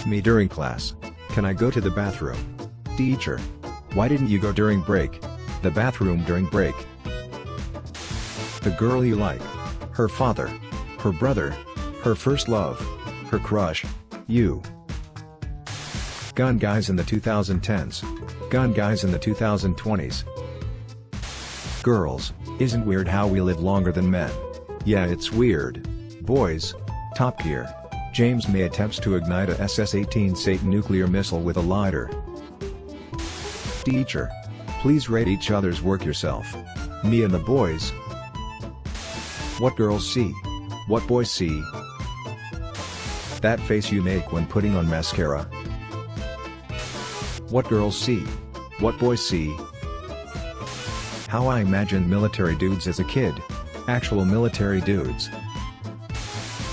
Me during class. Can I go to the bathroom? Teacher. Why didn't you go during break? The bathroom during break. The girl you like. Her father. Her brother. Her first love. Her crush. You. Gun guys in the 2010s. Gun guys in the 2020s. Girls. Isn't weird how we live longer than men? Yeah, it's weird. Boys. Top Gear. James May attempts to ignite a SS-18 Satan nuclear missile with a lighter. Teacher. Please rate each other's work yourself. Me and the boys. What girls see. What boys see. That face you make when putting on mascara. What girls see. What boys see. How I imagined military dudes as a kid. Actual military dudes.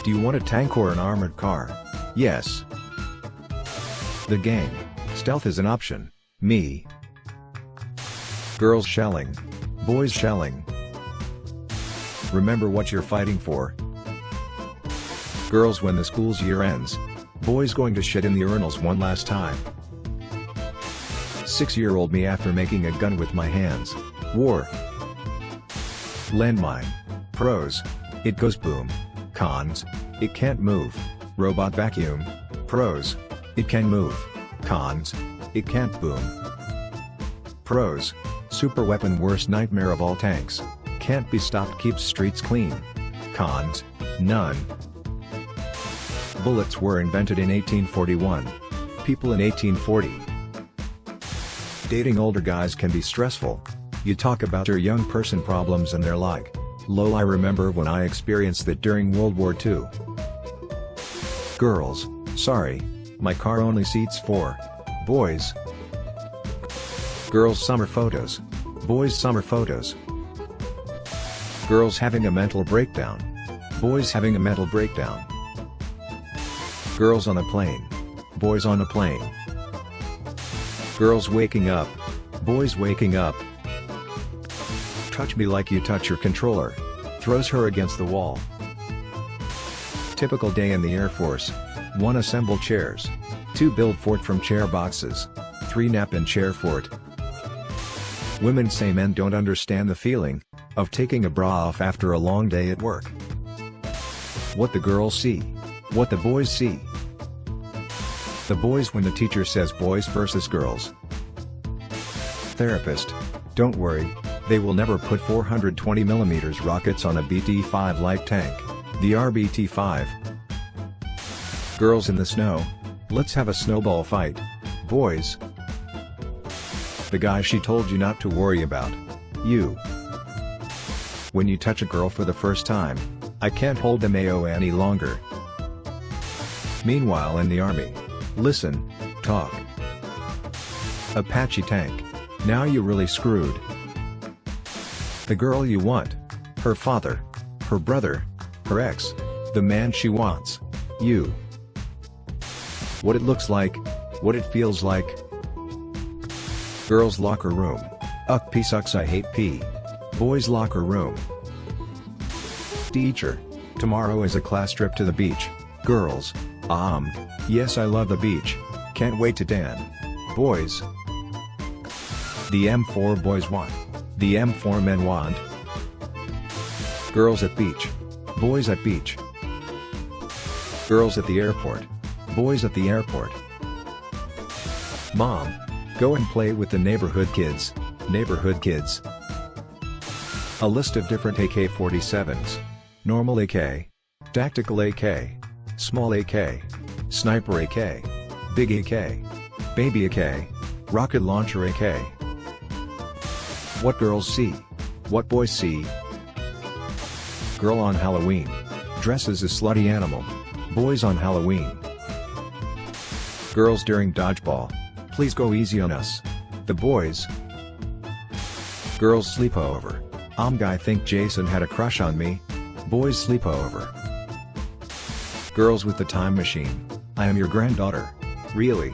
Do you want a tank or an armored car? Yes. The game. Stealth is an option. Me. Girls shelling. Boys shelling. Remember what you're fighting for. Girls when the school's year ends. Boys going to shit in the urinals one last time. 6-year-old me after making a gun with my hands. War. Landmine. Pros. It goes boom. Cons. It can't move. Robot vacuum. Pros. It can move. Cons. It can't boom. Pros. Super weapon worst nightmare of all tanks. Can't be stopped keeps streets clean. Cons. None. Bullets were invented in 1841. People in 1840. Dating older guys can be stressful. You talk about your young person problems and they're like, lol, I remember when I experienced that during World War II. Girls. Sorry. My car only seats 4. Boys. Girls' summer photos. Boys' summer photos. Girls having a mental breakdown. Boys having a mental breakdown. Girls on a plane. Boys on a plane. Girls waking up. Boys waking up. Touch me like you touch your controller. Throws her against the wall. Typical day in the Air Force. 1 Assemble chairs. 2 Build fort from chair boxes. 3 Nap in chair fort. Women say men don't understand the feeling of taking a bra off after a long day at work. What the girls see. What the boys see. The boys when the teacher says boys versus girls. Therapist. Don't worry, they will never put 420mm rockets on a BT-5 light tank, the RBT-5. Girls in the snow. Let's have a snowball fight. Boys. The guy she told you not to worry about. You. When you touch a girl for the first time, I can't hold them any longer. Meanwhile in the army. Listen, talk. Apache tank. Now you really screwed. The girl you want. Her father. Her brother. Her ex. The man she wants. You. What it looks like. What it feels like. Girls' locker room. Uck pee sucks I hate pee. Boys' locker room. Teacher. Tomorrow is a class trip to the beach. Girls. Yes I love the beach. Can't wait to tan. Boys. The M4 boys want. The M4 men want. Girls at beach. Boys at beach. Girls at the airport. Boys at the airport. Mom. Go and play with the neighborhood kids. Neighborhood kids. A list of different AK-47s. Normal AK. Tactical AK. Small AK. Sniper AK. Big AK. Baby AK. Rocket launcher AK. What girls see. What boys see. Girl on Halloween. Dresses a slutty animal. Boys on Halloween. Girls during dodgeball. Please go easy on us. The boys. Girls sleepover. Guy think Jason had a crush on me. Boys sleepover. Girls with the time machine. I am your granddaughter. Really?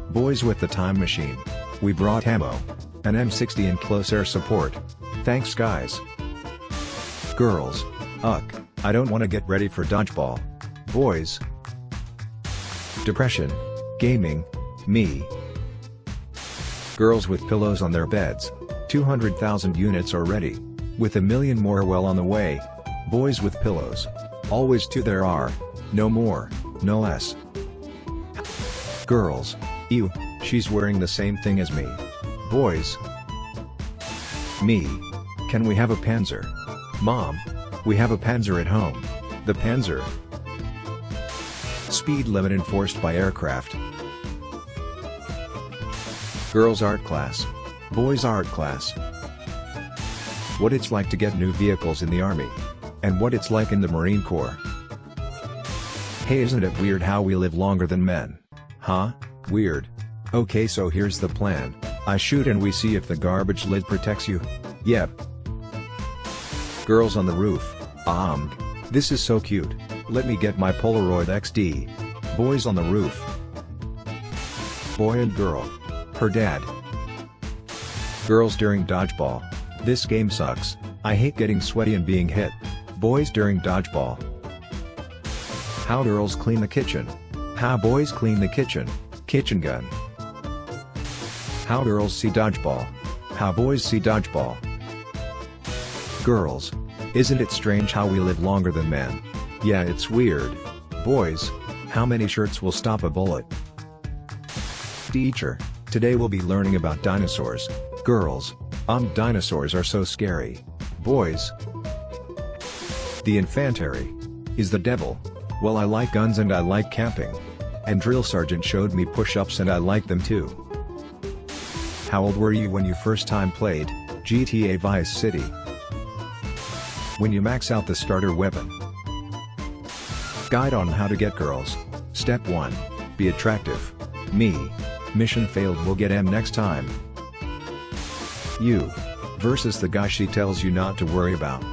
Boys with the time machine. We brought ammo. An M60 and close air support. Thanks guys. Girls. I don't wanna get ready for dodgeball. Boys. Depression. Gaming. Me. Girls with pillows on their beds. 200,000 units already. With a million more well on the way. Boys with pillows. Always 2 there are. No more, no less. Girls. Ew, she's wearing the same thing as me. Boys. Me. Can we have a Panzer? Mom. We have a Panzer at home. The Panzer. Speed limit enforced by aircraft. Girls art class. Boys art class. What it's like to get new vehicles in the army. And what it's like in the Marine Corps. Hey, isn't it weird how we live longer than men? Huh? Weird. Okay, so here's the plan. I shoot and we see if the garbage lid protects you. Yep. Girls on the roof. This is so cute. Let me get my Polaroid XD. Boys on the roof. Boy and girl. Her dad. Girls during dodgeball. This game sucks. I hate getting sweaty and being hit. Boys during dodgeball. How girls clean the kitchen. How boys clean the kitchen. Kitchen gun. How girls see dodgeball. How boys see dodgeball. Girls. Isn't it strange how we live longer than men? Yeah, it's weird. Boys. How many shirts will stop a bullet? Teacher. Today we'll be learning about dinosaurs. Girls. Dinosaurs are so scary. Boys. The infantry is the devil. Well, I like guns and I like camping. And drill sergeant showed me push-ups and I like them too. How old were you when you first time played GTA Vice City? When you max out the starter weapon. Guide on how to get girls. Step 1. Be attractive. Me. Mission failed, we'll get M next time. You. Versus the guy she tells you not to worry about.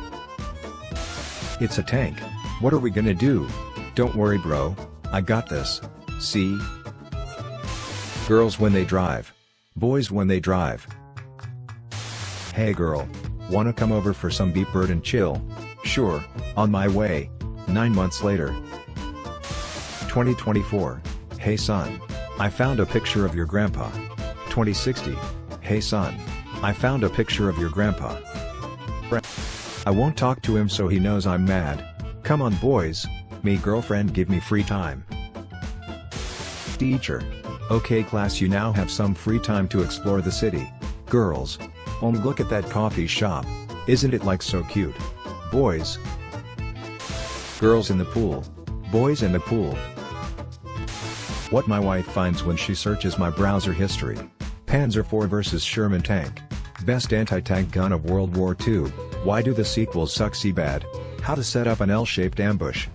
It's a tank. What are we gonna do? Don't worry bro, I got this. See? Girls when they drive. Boys when they drive. Hey girl. Wanna come over for some beep bird and chill? Sure, on my way. 9 months later. 2024. Hey son. I found a picture of your grandpa. 2060. Hey son. I found a picture of your grandpa. I won't talk to him so he knows I'm mad. Come on boys. Me girlfriend give me free time. Teacher. Okay class, you now have some free time to explore the city. Girls. Look at that coffee shop. Isn't it like so cute? Boys. Girls in the pool. Boys in the pool. What my wife finds when she searches my browser history. Panzer IV vs Sherman tank. Best anti-tank gun of World War II. Why do the sequels suck so bad? How to set up an L-shaped ambush.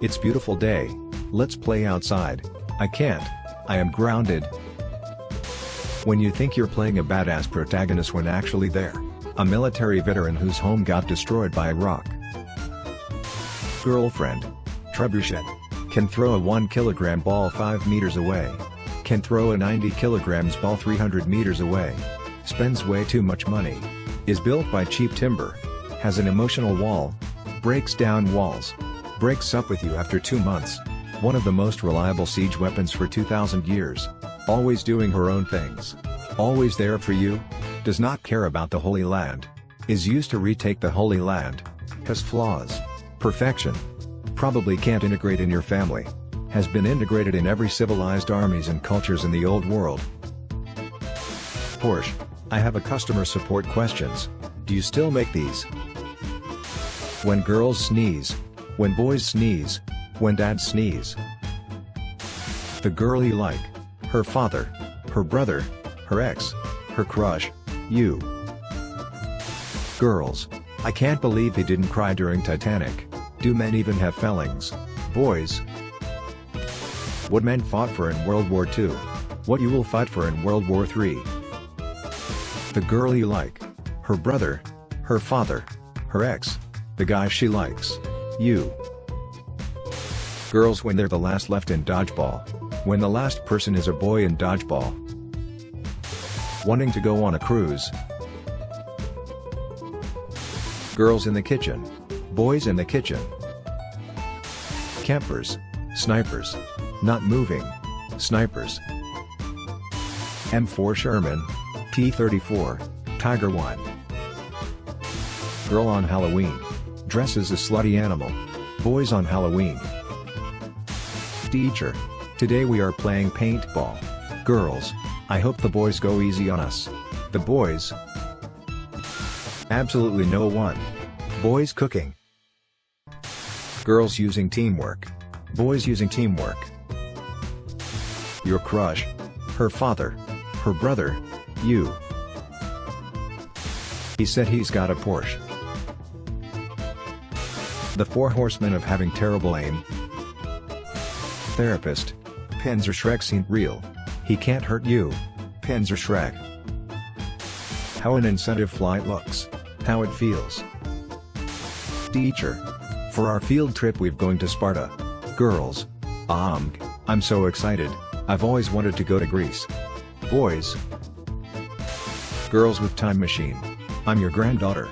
It's beautiful day. Let's play outside. I can't. I am grounded. When you think you're playing a badass protagonist when actually they're a military veteran whose home got destroyed by a rock. Girlfriend. Trebuchet. Can throw a 1 kilogram ball 5 meters away. Can throw a 90 kilograms ball 300 meters away. Spends way too much money. Is built by cheap timber. Has an emotional wall. Breaks down walls. Breaks up with you after 2 months. One of the most reliable siege weapons for 2000 years. Always doing her own things. Always there for you. Does not care about the Holy Land. Is used to retake the Holy Land. Has flaws. Perfection. Probably can't integrate in your family. Has been integrated in every civilized armies and cultures in the old world. Porsche. I have a customer support questions. Do you still make these? When girls sneeze. When boys sneeze. When dads sneeze. The girl you like. Her father. Her brother. Her ex. Her crush. You. Girls. I can't believe they didn't cry during Titanic. Do men even have feelings? Boys. What men fought for in World War II. What you will fight for in World War III. The girl you like. Her brother. Her father. Her ex. The guy she likes. You. Girls when they're the last left in dodgeball. When the last person is a boy in dodgeball. Wanting to go on a cruise. Girls in the kitchen. Boys in the kitchen. Campers. Snipers. Not moving. Snipers. M4 Sherman. P34. Tiger 1. Girl on Halloween. Dresses a slutty animal. Boys on Halloween. Teacher. Today we are playing paintball. Girls. I hope the boys go easy on us. The boys. Absolutely no one. Boys cooking. Girls using teamwork. Boys using teamwork. Your crush. Her father. Her brother. You. He said he's got a Porsche. The 4 horsemen of having terrible aim. Therapist. Panzer Shrek seemed real. He can't hurt you. Panzer Shrek. How an incentive flight looks. How it feels. Teacher. For our field trip we're going to Sparta. Girls. I'm so excited. I've always wanted to go to Greece. Boys. Girls with time machine. I'm your granddaughter.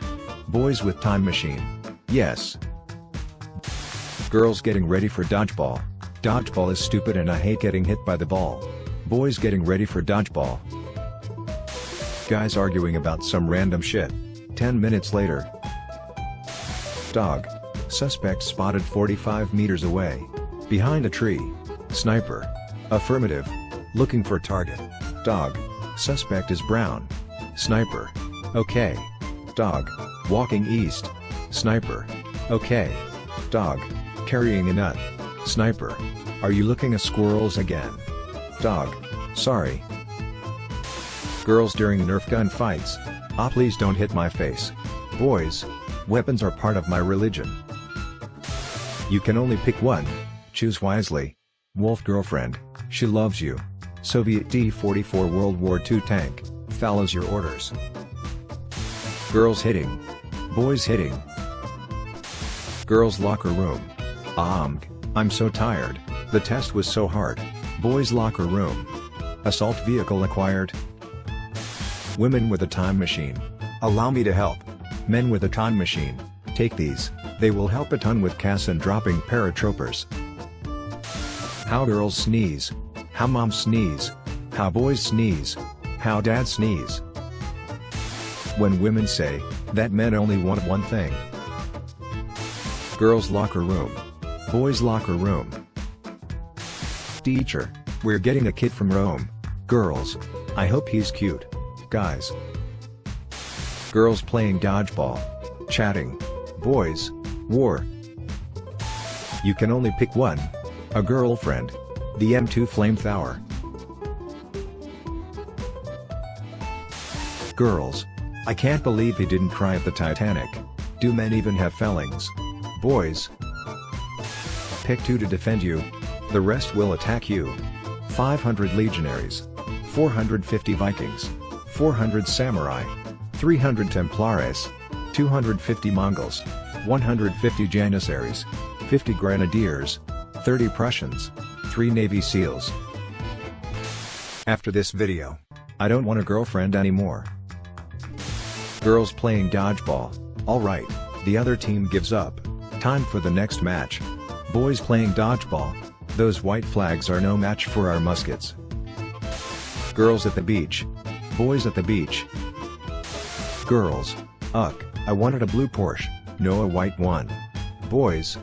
Boys with time machine. Yes. Girls getting ready for dodgeball. Dodgeball is stupid and I hate getting hit by the ball. Boys getting ready for dodgeball. Guys arguing about some random shit. 10 minutes later. Dog. Suspect spotted 45 meters away. Behind a tree. Sniper. Affirmative. Looking for target. Dog. Suspect is brown. Sniper. Okay. Dog. Walking east. Sniper. Okay. Dog. Carrying a nut. Sniper. Are you looking at squirrels again? Dog. Sorry. Girls during Nerf gun fights. Ah, please don't hit my face. Boys. Weapons are part of my religion. You can only pick one. Choose wisely. Wolf girlfriend. She loves you. Soviet T-44 World War II tank. follows your orders. Girls hitting. Boys hitting. Girls' locker room. I'm so tired, the test was so hard. Boys' locker room. Assault vehicle acquired. Women with a time machine. Allow me to help. Men with a time machine. Take these, they will help a ton with CAS and dropping paratropers. How girls sneeze. How moms sneeze. How boys sneeze. How dads sneeze. When women say that men only want one thing. Girls' locker room. Boys' locker room. Teacher, we're getting a kid from Rome. Girls, I hope he's cute. Guys. Girls playing dodgeball. Chatting. Boys, war. You can only pick one. A girlfriend. The M2 flamethrower. Girls. I can't believe he didn't cry at the Titanic. Do men even have feelings? Boys. Pick 2 to defend you. The rest will attack you. 500 legionaries. 450 Vikings. 400 samurai. 300 Templares. 250 Mongols. 150 Janissaries. 50 Grenadiers. 30 Prussians. 3 Navy SEALs. After this video, I don't want a girlfriend anymore. Girls playing dodgeball. Alright, the other team gives up. Time for the next match. Boys playing dodgeball. Those white flags are no match for our muskets. Girls at the beach. Boys at the beach. Girls. I wanted a blue Porsche, no a white one. Boys.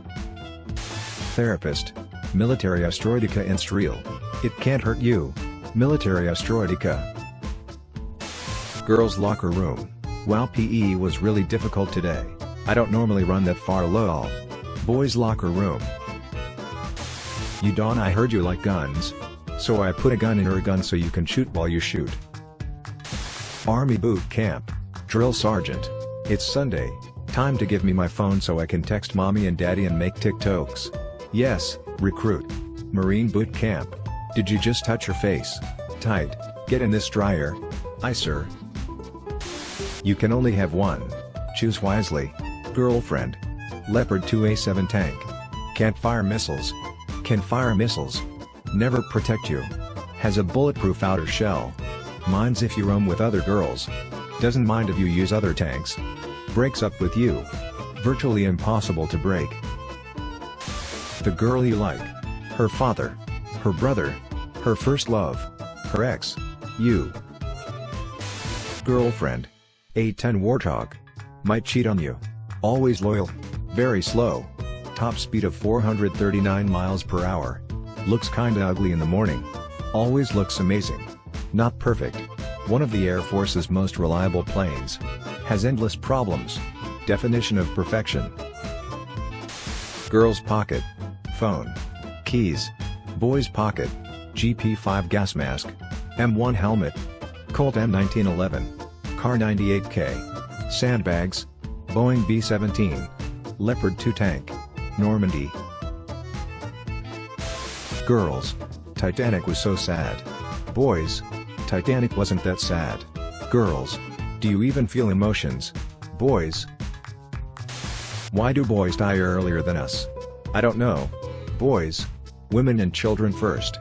Therapist. Military Astroidica Instrial. It can't hurt you. Military Astroidica. Girls' locker room. Wow, PE was really difficult today. I don't normally run that far lol. Boys' locker room. You Dawn, I heard you like guns. So I put a gun in your gun so you can shoot while you shoot. Army boot camp. Drill sergeant. It's Sunday. Time to give me my phone so I can text mommy and daddy and make TikToks. Yes, recruit. Marine boot camp. Did you just touch your face? Tight. Get in this dryer. Aye sir. You can only have one. Choose wisely. Girlfriend. Leopard 2A7 tank. Can't fire missiles. Can fire missiles. Never protect you. Has a bulletproof outer shell. Minds if you roam with other girls. Doesn't mind if you use other tanks. Breaks up with you. Virtually impossible to break. The girl you like. Her father. Her brother. Her first love. Her ex. You. Girlfriend. A10 Warthog. Might cheat on you. Always loyal. Very slow. Top speed of 439 miles per hour. Looks kinda ugly in the morning. Always looks amazing. Not perfect. One of the Air Force's most reliable planes. Has endless problems. Definition of perfection. Girl's pocket. Phone. Keys. Boy's pocket. GP5 gas mask. M1 helmet. Colt M1911. Car 98K. Sandbags. Boeing B-17. Leopard 2 tank. Normandy. Girls. Titanic was so sad. Boys. Titanic wasn't that sad. Girls. Do you even feel emotions? Boys. Why do boys die earlier than us? I don't know. Boys. Women and children first.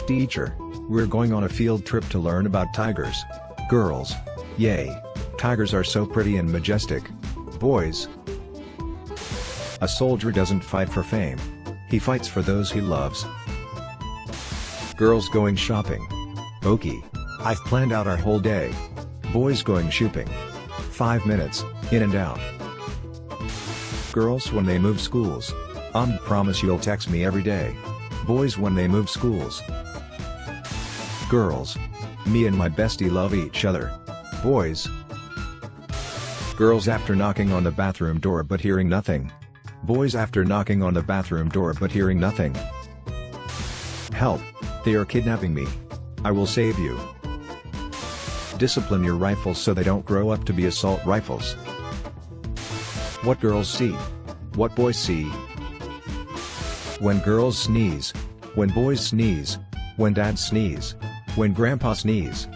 Teacher. We're going on a field trip to learn about tigers. Girls. Yay. Tigers are so pretty and majestic. Boys. A soldier doesn't fight for fame. He fights for those he loves. Girls going shopping. Okay. I've planned out our whole day. Boys going shopping. 5 minutes, in and out. Girls when they move schools. Promise you'll text me every day. Boys when they move schools. Girls. Me and my bestie love each other. Boys. Girls after knocking on the bathroom door but hearing nothing. Boys after knocking on the bathroom door but hearing nothing. Help! They are kidnapping me. I will save you. Discipline your rifles so they don't grow up to be assault rifles. What girls see. What boys see. When girls sneeze. When boys sneeze. When dads sneeze. When grandpa sneeze.